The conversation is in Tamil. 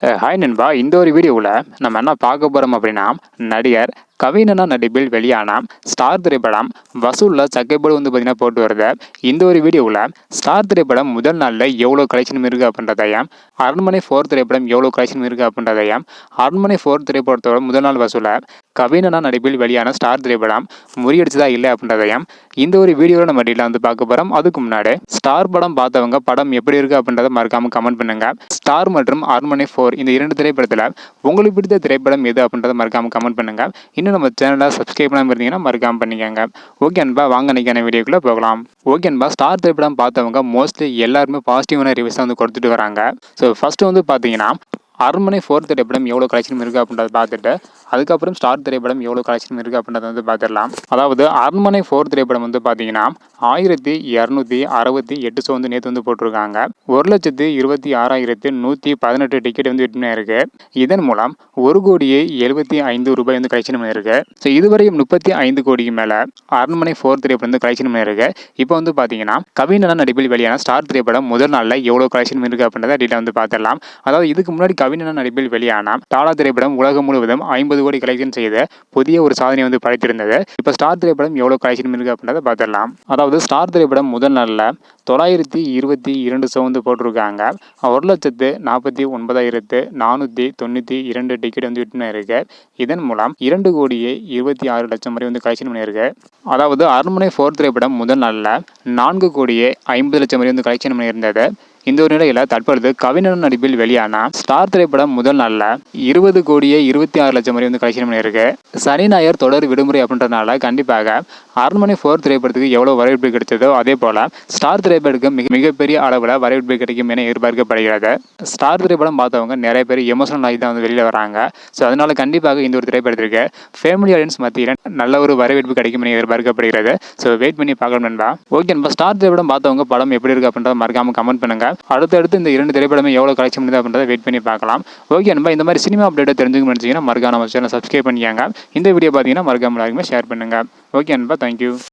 ஹாய் நண்பா, இந்த ஒரு வீடியோவில் நம்ம என்ன பார்க்க போகிறோம் அப்படின்னா, நடிகர் கவினனா நடிப்பில் வெளியான ஸ்டார் திரைப்படம் வசூலில் சக்கைப்போடு பார்த்தீங்கன்னா போட்டு வருது. இந்த ஒரு வீடியோவில் ஸ்டார் திரைப்படம் முதல் நாளில் எவ்வளோ கலெக்ஷன் இருக்குது அப்படின்றதையும், அரண்மனை 4 திரைப்படம் எவ்வளோ கலெக்ஷன் இருக்குது அப்படின்றதையும், அரண்மனை 4 திரைப்படத்தோட முதல் நாள் வசூலை கவினனா நடிப்பில் வெளியான ஸ்டார் திரைப்படம் முறியடிச்சதா இல்லை அப்படின்றதையும் இந்த ஒரு வீடியோவில் நம்ம டீட்டெயிலாக பார்க்க போகிறோம். அதுக்கு முன்னாடி ஸ்டார் படம் பார்த்தவங்க படம் எப்படி இருக்குது அப்படின்றத மறக்காமல் கமெண்ட் பண்ணுங்க. ஸ்டார் மற்றும் அரண்மனை 4 இந்த 2 திரைப்படத்தில் உங்களுக்கு பிடித்த திரைப்படம் எது அப்படின்றத மறக்காமல் கமெண்ட் பண்ணுங்க. இன்னும் நம்ம சேனலை சப்ஸ்கிரைப் பண்ணாமல் இருந்தீங்கன்னா மறக்காமல் பண்ணிக்கோங்க. ஓகே அன்பா, வாங்க நினைக்கான வீடியோக்குள்ளே போகலாம். ஓகே அன்பா, ஸ்டார் திரைப்படம் பார்த்தவங்க மோஸ்ட்லி எல்லாருமே பாசிட்டிவான ரிவ்யூஸ் கொடுத்துட்டு வராங்க. ஸோ ஃபர்ஸ்ட் பார்த்தீங்கன்னா அரண்மனை 4 திரைப்படம் எவ்வளோ கலெக்ஷன் இருக்குது அப்படின்றத பார்த்துட்டு அதுக்கப்புறம் ஸ்டார் திரைப்படம் எவ்வளோ கலெக்ஷன் இருக்குது அப்படின்றத பார்த்துடலாம். அதாவது அரண்மனை 4 திரைப்படம் பார்த்தீங்கன்னா 1268 ஷோ நேற்று போட்டிருக்காங்க. 1,26,118 டிக்கெட் விற்பனை இருக்கு. இதன் மூலம் 1,75,00,000 ரூபாய் கலெக்ஷன் பண்ணியிருக்கு. ஸோ இதுவரையும் 35 கோடிக்கு மேலே அரண்மனை 4 திரைப்படம் கலெக்ஷன் பண்ணியிருக்கு. இப்போ பார்த்தீங்கன்னா கவினனா நடிப்பில் வெளியான ஸ்டார் திரைப்படம் முதல் நாளில் எவ்வளோ கலெக்ஷன் இருக்குது அப்படின்றத டீட்டெயில் பார்த்துடலாம். அதாவது இதுக்கு முன்னாடி கவினனா நடிப்பில் வெளியான டாடா திரைப்படம் உலகம் முழுவதும் 50 கோடி கலெக்ஷன் செய்து புதிய ஒரு சாதனை படைத்திருந்தது. இப்போ ஸ்டார் திரைப்படம் எவ்வளோ கலெக்ஷன் இருக்கு அப்படின்றத பார்த்துடலாம். அதாவது ஸ்டார் திரைப்படம் முதல் நாளில் 922 ஷோ போட்டிருக்காங்க. 1,49,492 டிக்கெட் விற்பனை இருக்கு. இதன் மூலம் 2,26,00,000 வரை கலெக்ஷன் பண்ணியிருக்கு. அதாவது அரண்மனை 4 திரைப்படம் முதல் நாளில் 4,50,00,000 வரை கலெக்ஷன் பண்ணியிருந்தது. இந்த ஒரு நிலையில் தற்பொழுது கவினனா நடிப்பில் வெளியான ஸ்டார் திரைப்படம் முதல் நாளில் 20,26,00,000 வரை கலெக்ஷன் பண்ணியிருக்கு. சனி ஞாயிறு தொடர் விடுமுறை அப்படின்றதுனால கண்டிப்பாக அரண்மனை 4 திரைப்படத்துக்கு எவ்வளோ வரவேற்பு கிடைச்சதோ அதே போல் ஸ்டார் திரைப்படத்துக்கு மிகப்பெரிய அளவில் வரவேற்பு கிடைக்கும் என எதிர்பார்க்கப்படுகிறது. ஸ்டார் திரைப்படம் பார்த்தவங்க நிறைய பேர் எமோஷனல் ஆகி தான் வெளியில் வராங்க. ஸோ அதனால கண்டிப்பாக இந்த ஒரு திரைப்படத்திற்கு ஃபேமிலி ஆடியன்ஸ் மத்தியில் நல்ல ஒரு வரவேற்பு கிடைக்கும் என எதிர்பார்க்கப்படுகிறது. ஸோ வெயிட் பண்ணி பார்க்கலாம் நண்பா. ஓகே நண்பா, ஸ்டார் திரைப்படம் பார்த்தவங்க படம் எப்படி இருக்கு அப்படின்றத மறக்காம கமெண்ட் பண்ணுங்க. அடுத்தடுத்து இந்த 2 திரைப்படமே எவ்வளோ கலெக்ஷன் பண்ணுது அப்படின்றத வெயிட் பண்ணி பார்க்கலாம். ஓகே நண்பா, இந்த மாதிரி சினிமா அப்டேட்டை தெரிஞ்சுக்க நினைச்சீங்கன்னா மறக்காம நம்ம சேனலை சப்ஸ்கிரைப் பண்ணிக்கோங்க. இந்த வீடியோ பார்த்தீங்கன்னா மறக்காம எல்லாருமே ஷேர் பண்ணுங்க. ஓகே நண்பா, தேங்க்யூ.